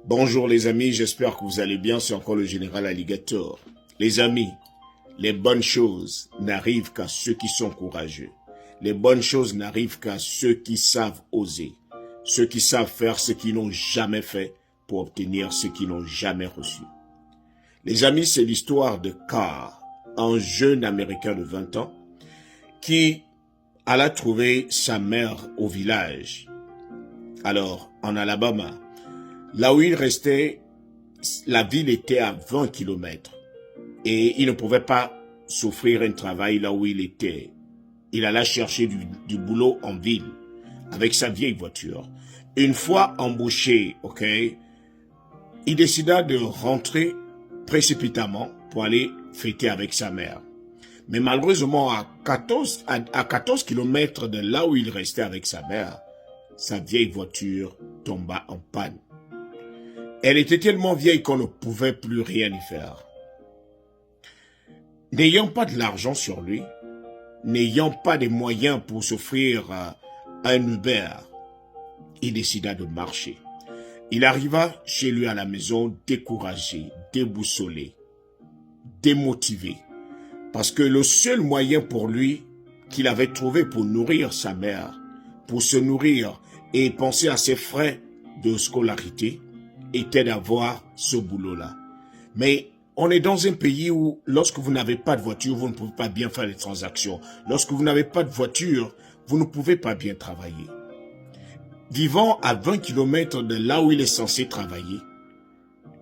Bonjour les amis, j'espère que vous allez bien, c'est encore le général Alligator. Les amis, les bonnes choses n'arrivent qu'à ceux qui sont courageux. Les bonnes choses n'arrivent qu'à ceux qui savent oser. Ceux qui savent faire ce qu'ils n'ont jamais fait pour obtenir ce qu'ils n'ont jamais reçu. Les amis, c'est l'histoire de Carr, un jeune Américain de 20 ans qui alla trouver sa mère au village. Alors, en Alabama, là où il restait, la ville était à 20 kilomètres et il ne pouvait pas s'offrir un travail là où il était. Il alla chercher du boulot en ville avec sa vieille voiture. Une fois embauché, il décida de rentrer précipitamment pour aller fêter avec sa mère. Mais malheureusement, à 14 kilomètres de là où il restait avec sa mère, sa vieille voiture tomba en panne. Elle était tellement vieille qu'on ne pouvait plus rien y faire. N'ayant pas de l'argent sur lui, n'ayant pas de moyens pour s'offrir un Uber, il décida de marcher. Il arriva chez lui à la maison découragé, déboussolé, démotivé, parce que le seul moyen pour lui qu'il avait trouvé pour nourrir sa mère, pour se nourrir et penser à ses frais de scolarité, était d'avoir ce boulot-là. Mais on est dans un pays où, lorsque vous n'avez pas de voiture, vous ne pouvez pas bien faire les transactions. Lorsque vous n'avez pas de voiture, vous ne pouvez pas bien travailler. Vivant à 20 kilomètres de là où il est censé travailler,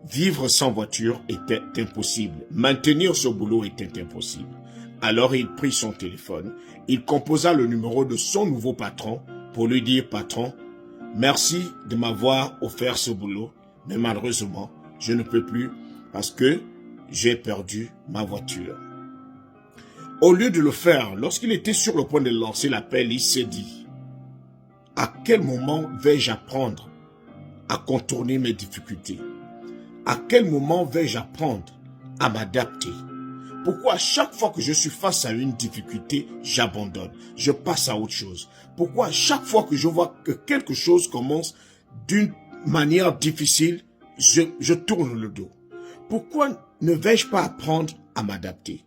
vivre sans voiture était impossible. Maintenir ce boulot était impossible. Alors il prit son téléphone, il composa le numéro de son nouveau patron pour lui dire « Patron, merci de m'avoir offert ce boulot. Mais malheureusement, je ne peux plus parce que j'ai perdu ma voiture. » Au lieu de le faire, lorsqu'il était sur le point de lancer l'appel, il s'est dit « À quel moment vais-je apprendre à contourner mes difficultés? À quel moment vais-je apprendre à m'adapter? Pourquoi à chaque fois que je suis face à une difficulté, j'abandonne, je passe à autre chose? Pourquoi à chaque fois que je vois que quelque chose commence d'une manière difficile, je tourne le dos? Pourquoi ne vais-je pas apprendre à m'adapter?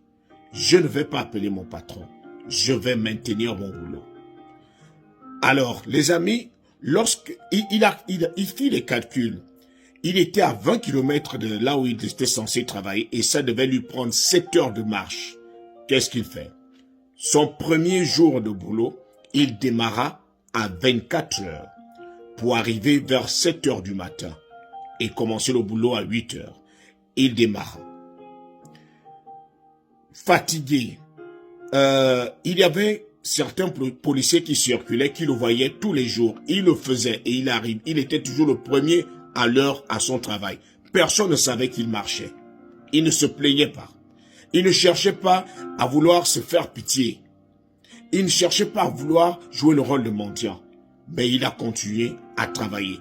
Je ne vais pas appeler mon patron. Je vais maintenir mon boulot. Alors, les amis, lorsqu'il fit les calculs, il était à 20 kilomètres de là où il était censé travailler et ça devait lui prendre 7 heures de marche. Qu'est-ce qu'il fait? Son premier jour de boulot, il démarra à 24 heures pour arriver vers 7 heures du matin et commencer le boulot à 8 heures. Il démarra. Fatigué, il y avait certains policiers qui circulaient, qui le voyaient tous les jours. Il le faisait et il arrive. Il était toujours le premier à l'heure à son travail. Personne ne savait qu'il marchait. Il ne se plaignait pas. Il ne cherchait pas à vouloir se faire pitié. Il ne cherchait pas à vouloir jouer le rôle de mendiant. Mais il a continué à travailler.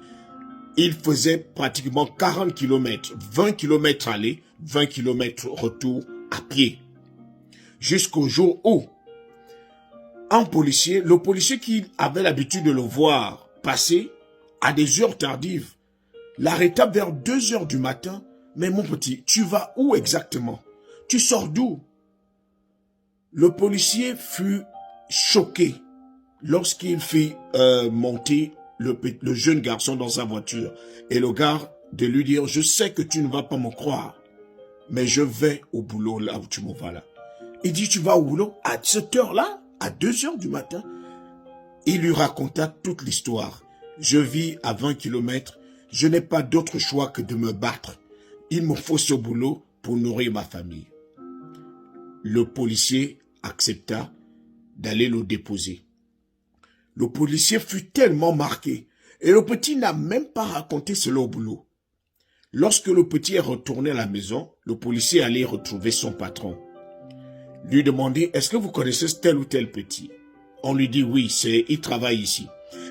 Il faisait pratiquement 40 kilomètres, 20 kilomètres aller, 20 kilomètres retour à pied. Jusqu'au jour où le policier qui avait l'habitude de le voir passer à des heures tardives, l'arrêta vers 2 heures du matin. « Mais mon petit, tu vas où exactement? Tu sors d'où ?» Le policier fut choqué lorsqu'il fit monter le jeune garçon dans sa voiture et le gars de lui dire « Je sais que tu ne vas pas me croire, mais je vais au boulot là où tu me vas là. » Il dit « Tu vas au boulot à cette heure-là, à 2 heures du matin ?» Il lui raconta toute l'histoire. « Je vis à 20 kilomètres, je n'ai pas d'autre choix que de me battre. Il me faut ce boulot pour nourrir ma famille. » Le policier accepta d'aller le déposer. Le policier fut tellement marqué et le petit n'a même pas raconté cela au boulot. Lorsque le petit est retourné à la maison, le policier allait retrouver son patron. Lui demander, est-ce que vous connaissez tel ou tel petit? On lui dit oui, il travaille ici.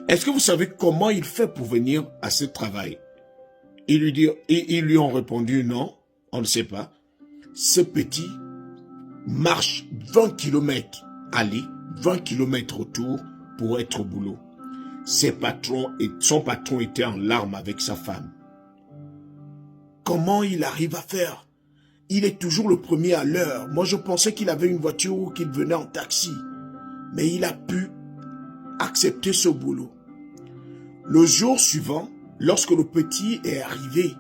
Est-ce que vous savez comment il fait pour venir à ce travail? Ils lui ont répondu non, on ne sait pas. Ce petit marche 20 kilomètres aller, 20 kilomètres retour pour être au boulot. Son patron était en larmes avec sa femme. comment il arrive à faire. Il est toujours le premier à l'heure. Moi, je pensais qu'il avait une voiture ou qu'il venait en taxi. Mais il a pu accepter ce boulot. Le jour suivant, lorsque le petit est arrivé,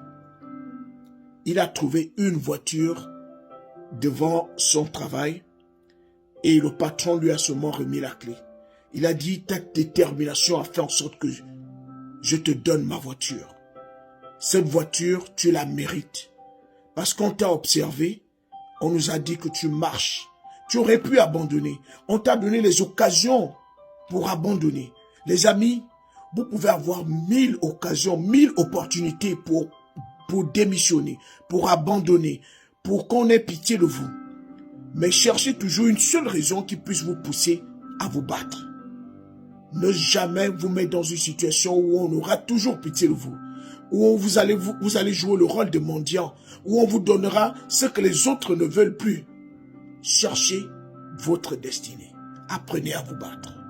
il a trouvé une voiture devant son travail et le patron lui a seulement remis la clé. Il a dit, ta détermination a fait en sorte que je te donne ma voiture. Cette voiture, tu la mérites. Parce qu'on t'a observé, on nous a dit que tu marches. Tu aurais pu abandonner. On t'a donné les occasions pour abandonner. Les amis, vous pouvez avoir 1000 occasions, 1000 opportunités pour démissionner, pour abandonner, pour qu'on ait pitié de vous. Mais cherchez toujours une seule raison qui puisse vous pousser à vous battre. Ne jamais vous mettre dans une situation où on aura toujours pitié de vous, où vous allez jouer le rôle de mendiant, où on vous donnera ce que les autres ne veulent plus. Cherchez votre destinée. Apprenez à vous battre.